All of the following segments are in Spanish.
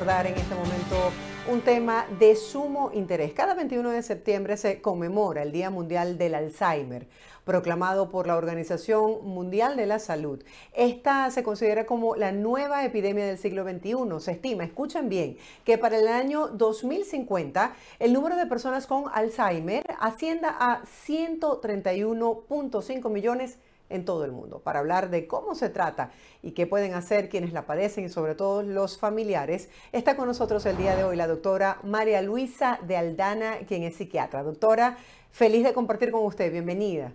abordar en este momento un tema de sumo interés. Cada 21 de septiembre se conmemora el Día Mundial del Alzheimer, proclamado por la Organización Mundial de la Salud. Esta se considera como la nueva epidemia del siglo XXI. Se estima, escuchen bien, que para el año 2050 el número de personas con Alzheimer ascienda a 131.5 millones en todo el mundo. Para hablar de cómo se trata y qué pueden hacer quienes la padecen y sobre todo los familiares, está con nosotros el día de hoy la doctora María Luisa de Aldana, quien es psiquiatra. Doctora, feliz de compartir con usted. Bienvenida.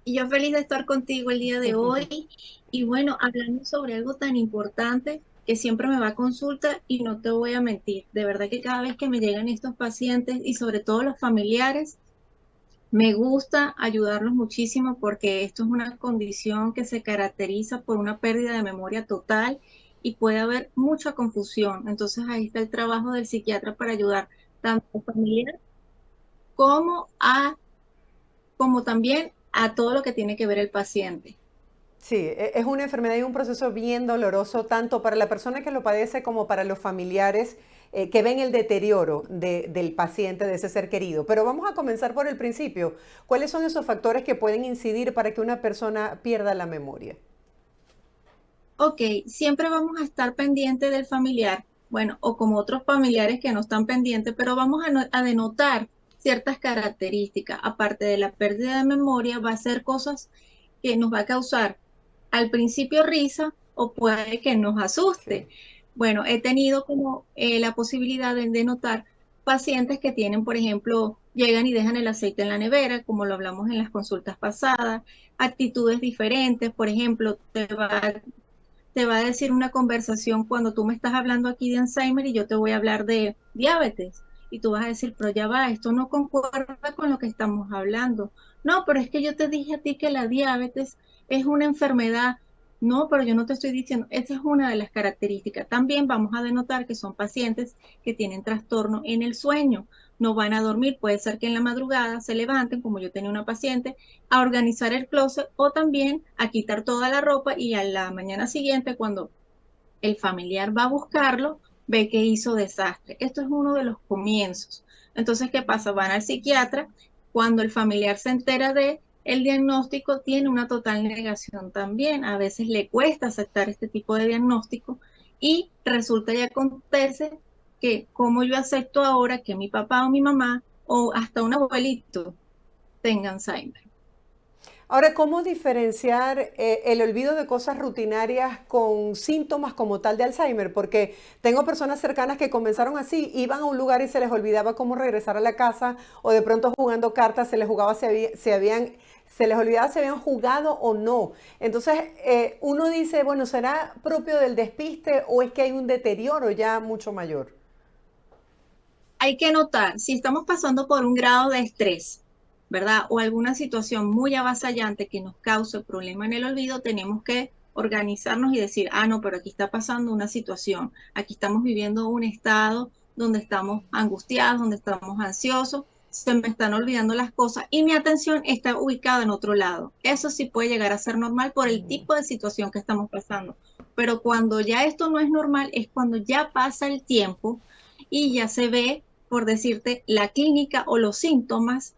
Y yo feliz de estar contigo el día de hoy y bueno, hablando sobre algo tan importante que siempre me va a consulta y no te voy a mentir, de verdad que cada vez que me llegan estos pacientes y sobre todo los familiares, me gusta ayudarlos muchísimo porque esto es una condición que se caracteriza por una pérdida de memoria total y puede haber mucha confusión. Entonces ahí está el trabajo del psiquiatra para ayudar tanto al familiar como a como también a todo lo que tiene que ver el paciente. Sí, es una enfermedad y un proceso bien doloroso tanto para la persona que lo padece como para los familiares que ven el deterioro del paciente, de ese ser querido. Pero vamos a comenzar por el principio. ¿Cuáles son esos factores que pueden incidir para que una persona pierda la memoria? Ok, siempre vamos a estar pendiente del familiar, bueno, o como otros familiares que no están pendientes, pero vamos a denotar ciertas características. Aparte de la pérdida de memoria, va a ser cosas que nos va a causar al principio risa o puede que nos asuste. Sí. Bueno, he tenido como la posibilidad de denotar pacientes que tienen, por ejemplo, llegan y dejan el aceite en la nevera, como lo hablamos en las consultas pasadas, actitudes diferentes, por ejemplo, te va a decir una conversación cuando tú me estás hablando aquí de Alzheimer y yo te voy a hablar de diabetes. Y tú vas a decir, pero ya va, esto no concuerda con lo que estamos hablando. No, pero es que yo te dije a ti que la diabetes es una enfermedad. No, pero yo no te estoy diciendo, esa es una de las características. También vamos a denotar que son pacientes que tienen trastorno en el sueño. No van a dormir, puede ser que en la madrugada se levanten, como yo tenía una paciente, a organizar el closet o también a quitar toda la ropa y a la mañana siguiente cuando el familiar va a buscarlo, ve que hizo desastre. Esto es uno de los comienzos. Entonces, ¿qué pasa? Van al psiquiatra, cuando el familiar se entera de el diagnóstico, tiene una total negación también. A veces le cuesta aceptar este tipo de diagnóstico y resulta y acontece que como yo acepto ahora que mi papá o mi mamá o hasta un abuelito tengan Alzheimer. Ahora, ¿cómo diferenciar el olvido de cosas rutinarias con síntomas como tal de Alzheimer? Porque tengo personas cercanas que comenzaron así, iban a un lugar y se les olvidaba cómo regresar a la casa, o de pronto jugando cartas se les jugaba se les olvidaba si habían jugado o no. Entonces, uno dice, bueno, ¿será propio del despiste o es que hay un deterioro ya mucho mayor? Hay que notar si estamos pasando por un grado de estrés, ¿verdad? O alguna situación muy avasallante que nos cause problema en el olvido, tenemos que organizarnos y decir, ah, no, pero aquí está pasando una situación, aquí estamos viviendo un estado donde estamos angustiados, donde estamos ansiosos, se me están olvidando las cosas y mi atención está ubicada en otro lado. Eso sí puede llegar a ser normal por el tipo de situación que estamos pasando. Pero cuando ya esto no es normal, es cuando ya pasa el tiempo y ya se ve por decirte, la clínica o los síntomas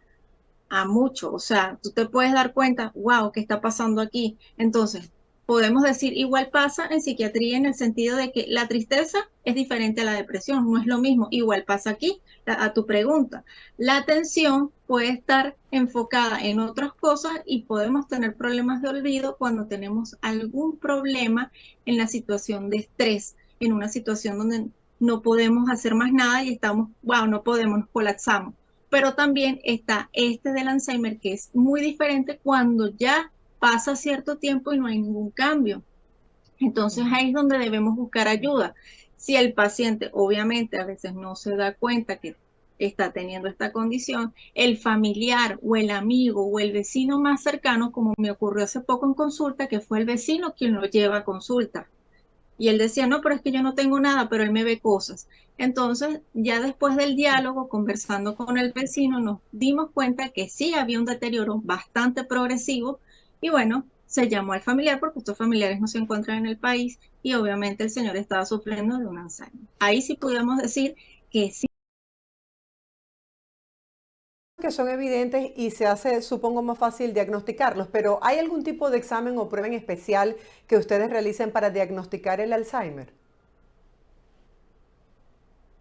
a mucho. O sea, tú te puedes dar cuenta, wow, ¿qué está pasando aquí? Entonces, podemos decir, igual pasa en psiquiatría en el sentido de que la tristeza es diferente a la depresión, no es lo mismo. Igual pasa aquí, a tu pregunta. La atención puede estar enfocada en otras cosas y podemos tener problemas de olvido cuando tenemos algún problema en la situación de estrés, en una situación donde no podemos hacer más nada y estamos, wow, no podemos, nos colapsamos. Pero también está este del Alzheimer, que es muy diferente cuando ya pasa cierto tiempo y no hay ningún cambio. Entonces ahí es donde debemos buscar ayuda. Si el paciente obviamente a veces no se da cuenta que está teniendo esta condición, el familiar o el amigo o el vecino más cercano, como me ocurrió hace poco en consulta, que fue el vecino quien lo lleva a consulta. Y él decía, no, pero es que yo no tengo nada, pero él me ve cosas. Entonces, ya después del diálogo, conversando con el vecino, nos dimos cuenta que sí había un deterioro bastante progresivo y bueno, se llamó al familiar porque estos familiares no se encuentran en el país y obviamente el señor estaba sufriendo de un Alzheimer. Ahí sí podemos decir que sí. Que son evidentes y se hace, supongo, más fácil diagnosticarlos, pero ¿hay algún tipo de examen o prueba en especial que ustedes realicen para diagnosticar el Alzheimer?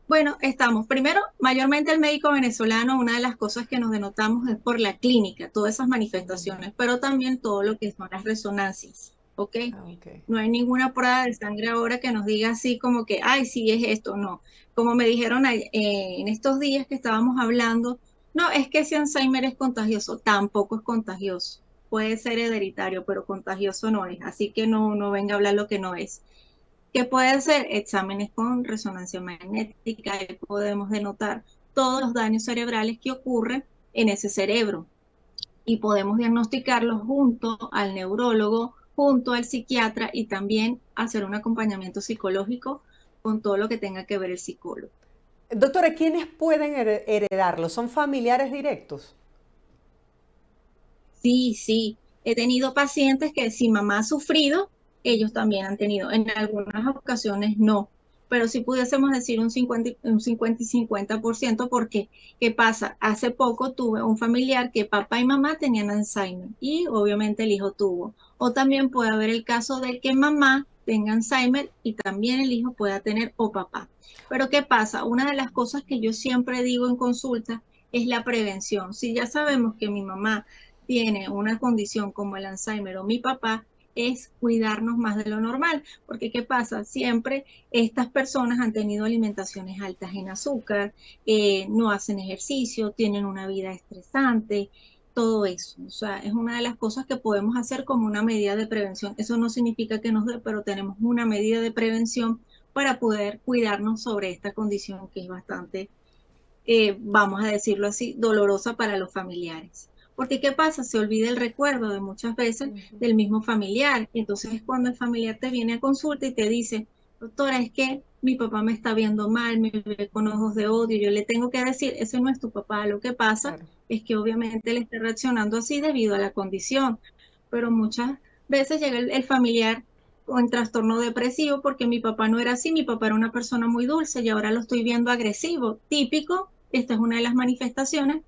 Bueno, estamos. Primero, mayormente el médico venezolano, una de las cosas que nos denotamos es por la clínica, todas esas manifestaciones, pero también todo lo que son las resonancias, ¿ok? Ah, ok. No hay ninguna prueba de sangre ahora que nos diga así como que, ay, sí es esto, no. Como me dijeron en estos días que estábamos hablando, no, es que ese Alzheimer es contagioso, tampoco es contagioso. Puede ser hereditario, pero contagioso no es, así que no venga a hablar lo que no es. ¿Qué puede ser? Exámenes con resonancia magnética, y podemos denotar todos los daños cerebrales que ocurren en ese cerebro y podemos diagnosticarlos junto al neurólogo, junto al psiquiatra y también hacer un acompañamiento psicológico con todo lo que tenga que ver el psicólogo. Doctora, ¿quiénes pueden heredarlo? ¿Son familiares directos? Sí, sí, he tenido pacientes que si mamá ha sufrido, ellos también han tenido. En algunas ocasiones no, pero si pudiésemos decir un 50 y 50%, porque ¿qué pasa? Hace poco tuve un familiar que papá y mamá tenían Alzheimer y obviamente el hijo tuvo. O también puede haber el caso de que mamá tenga Alzheimer y también el hijo pueda tener o papá. Pero ¿qué pasa? Una de las cosas que yo siempre digo en consulta es la prevención. Si ya sabemos que mi mamá tiene una condición como el Alzheimer o mi papá, es cuidarnos más de lo normal, porque ¿qué pasa? Siempre estas personas han tenido alimentaciones altas en azúcar, no hacen ejercicio, tienen una vida estresante, todo eso. O sea, es una de las cosas que podemos hacer como una medida de prevención. Eso no significa que nos dé, pero tenemos una medida de prevención para poder cuidarnos sobre esta condición que es bastante vamos a decirlo así, dolorosa para los familiares. Porque ¿qué pasa? Se olvida el recuerdo de muchas veces del mismo familiar. Entonces, cuando el familiar te viene a consulta y te dice, doctora, es que mi papá me está viendo mal, me ve con ojos de odio, yo le tengo que decir, ese no es tu papá. Lo que pasa Claro. es que obviamente él está reaccionando así debido a la condición. Pero muchas veces llega el familiar con trastorno depresivo porque mi papá no era así, mi papá era una persona muy dulce y ahora lo estoy viendo agresivo, típico. Esta es una de las manifestaciones,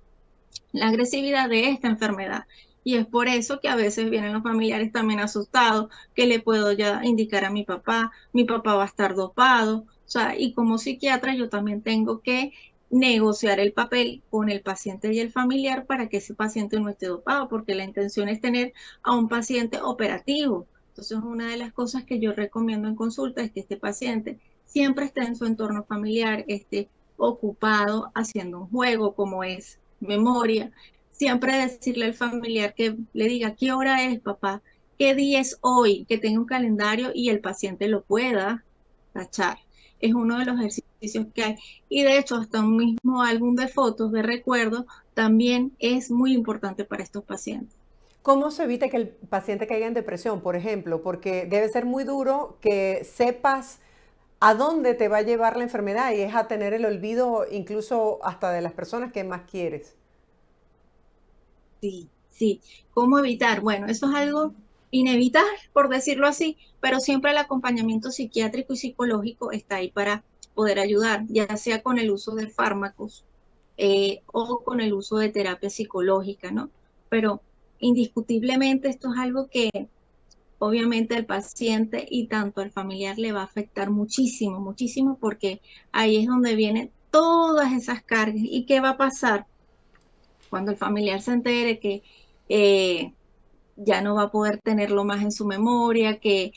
la agresividad de esta enfermedad. Y es por eso que a veces vienen los familiares también asustados, que le puedo ya indicar a mi papá va a estar dopado. O sea, y como psiquiatra yo también tengo que negociar el papel con el paciente y el familiar para que ese paciente no esté dopado, porque la intención es tener a un paciente operativo. Entonces, una de las cosas que yo recomiendo en consulta es que este paciente siempre esté en su entorno familiar, esté ocupado haciendo un juego como es memoria, siempre decirle al familiar que le diga qué hora es, papá, qué día es hoy, que tenga un calendario y el paciente lo pueda tachar. Es uno de los ejercicios que hay. Y de hecho, hasta un mismo álbum de fotos de recuerdo también es muy importante para estos pacientes. ¿Cómo se evita que el paciente caiga en depresión, por ejemplo? Porque debe ser muy duro que sepas a dónde te va a llevar la enfermedad y es a tener el olvido incluso hasta de las personas que más quieres. Sí, sí. ¿Cómo evitar? Bueno, eso es algo inevitable, por decirlo así, pero siempre el acompañamiento psiquiátrico y psicológico está ahí para poder ayudar, ya sea con el uso de fármacos o con el uso de terapia psicológica, ¿no? Pero indiscutiblemente esto es algo que obviamente al paciente y tanto al familiar le va a afectar muchísimo, muchísimo, porque ahí es donde vienen todas esas cargas. ¿Y qué va a pasar cuando el familiar se entere que eh, ya no va a poder tenerlo más en su memoria, que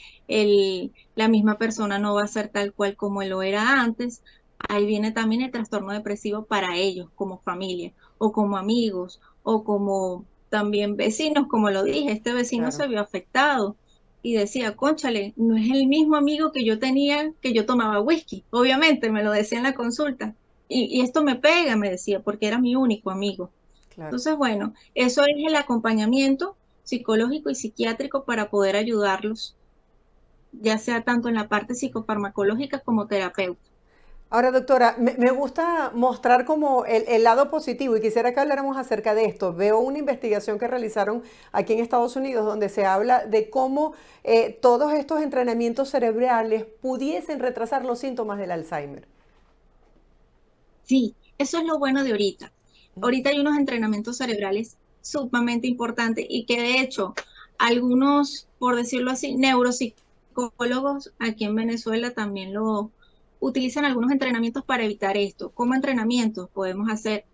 la misma persona no va a ser tal cual como él lo era antes? Ahí viene también el trastorno depresivo para ellos como familia o como amigos o como también vecinos, como lo dije, este vecino Claro. se vio afectado y decía, cónchale, no es el mismo amigo que yo tenía, que yo tomaba whisky, obviamente me lo decía en la consulta. Y esto me pega, me decía, porque era mi único amigo. Claro. Entonces, bueno, eso es el acompañamiento psicológico y psiquiátrico para poder ayudarlos, ya sea tanto en la parte psicofarmacológica como terapéutica. Ahora, doctora, me gusta mostrar como el lado positivo y quisiera que habláramos acerca de esto. Veo una investigación que realizaron aquí en Estados Unidos donde se habla de cómo todos estos entrenamientos cerebrales pudiesen retrasar los síntomas del Alzheimer. Sí, eso es lo bueno de ahorita. Ahorita hay unos entrenamientos cerebrales sumamente importantes y que de hecho algunos, por decirlo así, neuropsicólogos aquí en Venezuela también lo utilizan algunos entrenamientos para evitar esto. Como entrenamientos podemos hacer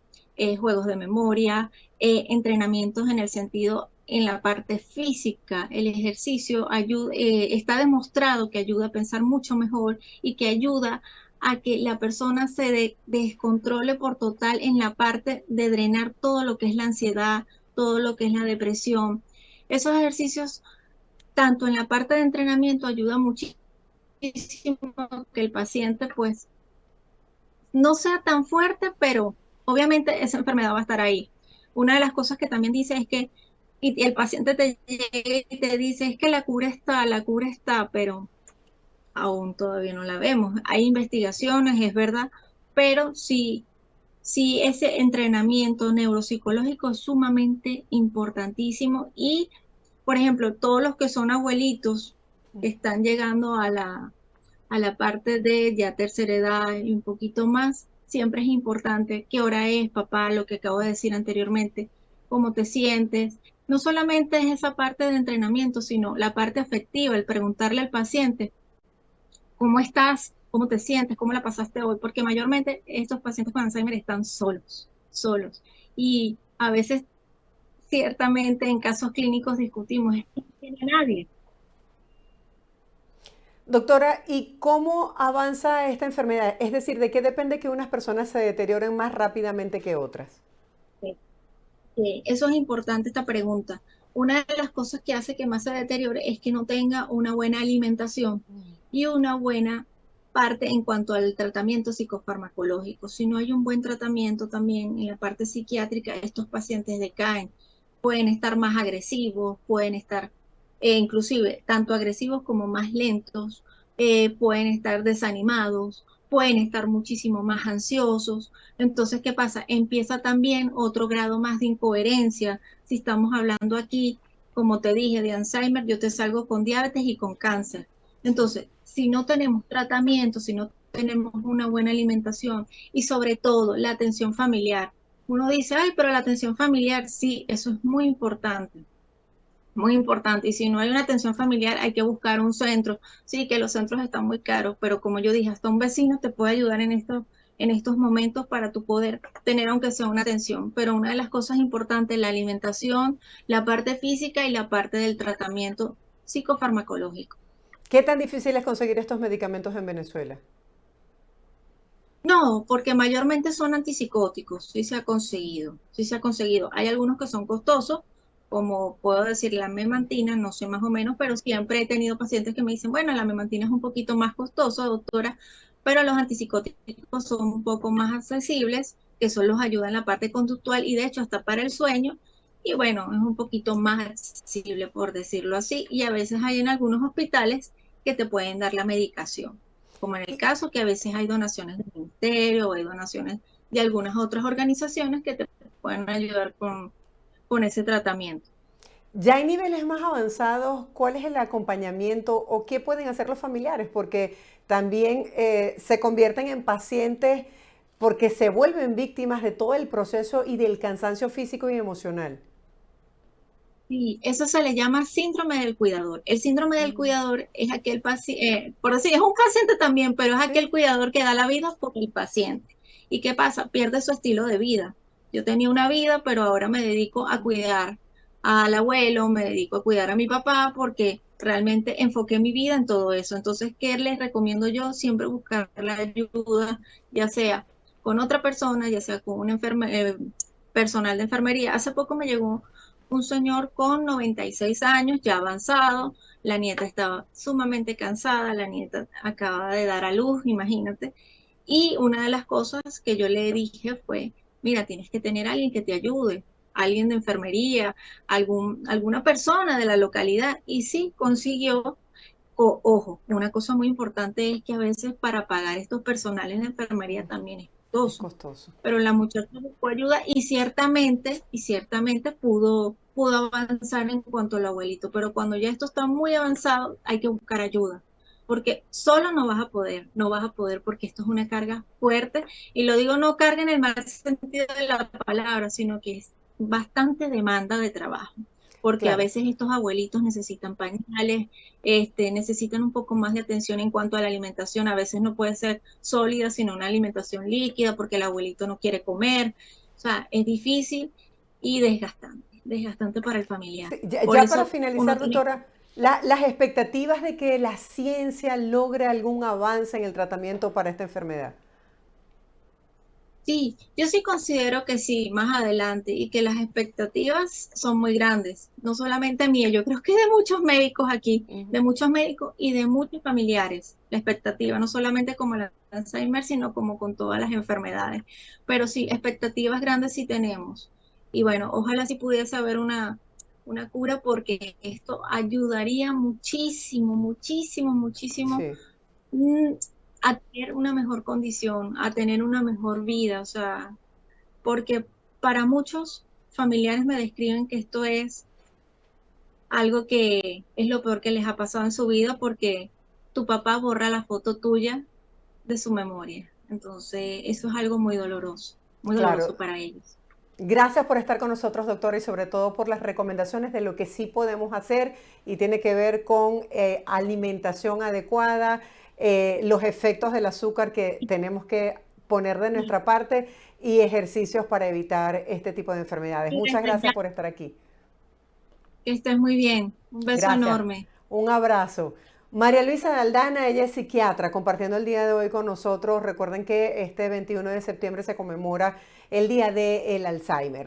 juegos de memoria, entrenamientos en el sentido, en la parte física, el ejercicio ayuda, está demostrado que ayuda a pensar mucho mejor y que ayuda a que la persona se descontrole por total en la parte de drenar todo lo que es la ansiedad, todo lo que es la depresión. Esos ejercicios, tanto en la parte de entrenamiento, ayuda muchísimo que el paciente pues no sea tan fuerte, pero obviamente esa enfermedad va a estar ahí. Una de las cosas que también dice es que, y el paciente te llega y te dice, es que la cura está, pero aún todavía no la vemos. Hay investigaciones, es verdad, pero sí ese entrenamiento neuropsicológico es sumamente importantísimo y, por ejemplo, todos los que son abuelitos que están llegando a la parte de ya tercera edad y un poquito más, siempre es importante qué hora es, papá, lo que acabo de decir anteriormente, cómo te sientes. No solamente es esa parte de entrenamiento, sino la parte afectiva, el preguntarle al paciente ¿cómo estás? ¿Cómo te sientes? ¿Cómo la pasaste hoy? Porque mayormente estos pacientes con Alzheimer están solos, solos. Y a veces, ciertamente, en casos clínicos discutimos, es que no tiene a nadie. Doctora, ¿y cómo avanza esta enfermedad? Es decir, ¿de qué depende que unas personas se deterioren más rápidamente que otras? Eso es importante, esta pregunta. Una de las cosas que hace que más se deteriore es que no tenga una buena alimentación y una buena parte en cuanto al tratamiento psicofarmacológico. Si no hay un buen tratamiento también en la parte psiquiátrica, estos pacientes decaen, pueden estar más agresivos, pueden estar inclusive tanto agresivos como más lentos, pueden estar desanimados, pueden estar muchísimo más ansiosos. Entonces, ¿qué pasa? Empieza también otro grado más de incoherencia. Si estamos hablando aquí, como te dije, de Alzheimer, yo te salgo con diabetes y con cáncer. Sí. Entonces, si no tenemos tratamiento, si no tenemos una buena alimentación y sobre todo la atención familiar, uno dice, ay, pero la atención familiar, sí, eso es muy importante. Muy importante. Y si no hay una atención familiar, hay que buscar un centro. Sí, que los centros están muy caros, pero como yo dije, hasta un vecino te puede ayudar en estos momentos para tu poder tener, aunque sea una atención. Pero una de las cosas importantes, la alimentación, la parte física y la parte del tratamiento psicofarmacológico. ¿Qué tan difícil es conseguir estos medicamentos en Venezuela? No, porque mayormente son antipsicóticos, sí se ha conseguido, sí se ha conseguido. Hay algunos que son costosos, como puedo decir la memantina, no sé más o menos, pero siempre he tenido pacientes que me dicen, bueno, la memantina es un poquito más costosa, doctora, pero los antipsicóticos son un poco más accesibles, que son los ayudan en la parte conductual y de hecho hasta para el sueño. Y bueno, es un poquito más accesible, por decirlo así, y a veces hay en algunos hospitales que te pueden dar la medicación como en el caso que a veces hay donaciones del ministerio o hay donaciones de algunas otras organizaciones que te pueden ayudar con ese tratamiento. Ya hay niveles más avanzados, ¿cuál es el acompañamiento o qué pueden hacer los familiares? Porque también se convierten en pacientes porque se vuelven víctimas de todo el proceso y del cansancio físico y emocional. Sí, eso se le llama síndrome del cuidador. El síndrome del cuidador es aquel paciente, por decir, es un paciente también, pero es aquel Sí. cuidador que da la vida por el paciente. ¿Y qué pasa? Pierde su estilo de vida. Yo tenía una vida, pero ahora me dedico a cuidar al abuelo, me dedico a cuidar a mi papá, porque realmente enfoqué mi vida en todo eso. Entonces, ¿qué les recomiendo yo? Siempre buscar la ayuda, ya sea con otra persona, ya sea con un personal de enfermería. Hace poco me llegó un señor con 96 años, ya avanzado, la nieta estaba sumamente cansada, la nieta acaba de dar a luz, imagínate, y una de las cosas que yo le dije fue, mira, tienes que tener a alguien que te ayude, alguien de enfermería, alguna persona de la localidad, y sí, consiguió. Ojo, una cosa muy importante es que a veces para pagar estos personales de enfermería también es Es costoso, costoso. pero la muchacha buscó ayuda y ciertamente pudo avanzar en cuanto al abuelito, pero cuando ya esto está muy avanzado hay que buscar ayuda, porque solo no vas a poder porque esto es una carga fuerte, y lo digo no carga en el mal sentido de la palabra, sino que es bastante demanda de trabajo, porque a Claro. veces estos abuelitos necesitan pañales, necesitan un poco más de atención en cuanto a la alimentación. A veces no puede ser sólida, sino una alimentación líquida porque el abuelito no quiere comer. O sea, es difícil y desgastante para el familiar. Sí, ya, Por ya para eso uno finalizar, tiene, doctora, las expectativas de que la ciencia logre algún avance en el tratamiento para esta enfermedad. sí, yo sí considero que sí, más adelante, y que las expectativas son muy grandes, no solamente mías, yo creo que de muchos médicos aquí, Ujú. de muchos médicos y de muchos familiares, la expectativa, no solamente como el Alzheimer, sino como con todas las enfermedades. Pero sí, expectativas grandes sí tenemos. Y bueno, ojalá sí pudiese haber una cura porque esto ayudaría muchísimo, muchísimo, muchísimo, Sí. mm, a tener una mejor condición, a tener una mejor vida, o sea, porque para muchos familiares me describen que esto es algo que es lo peor que les ha pasado en su vida porque tu papá borra la foto tuya de su memoria. Entonces, eso es algo muy Claro. doloroso para ellos. Gracias por estar con nosotros, doctora, y sobre todo por las recomendaciones de lo que sí podemos hacer y tiene que ver con alimentación adecuada, los efectos del azúcar que tenemos que poner de nuestra parte y ejercicios para evitar este tipo de enfermedades. Y Muchas desde gracias ya, por estar aquí. que estés muy bien. Un beso Gracias. enorme. Un abrazo. María Luisa Daldana, ella es psiquiatra, compartiendo el día de hoy con nosotros. Recuerden que este 21 de septiembre se conmemora el Día del Alzheimer.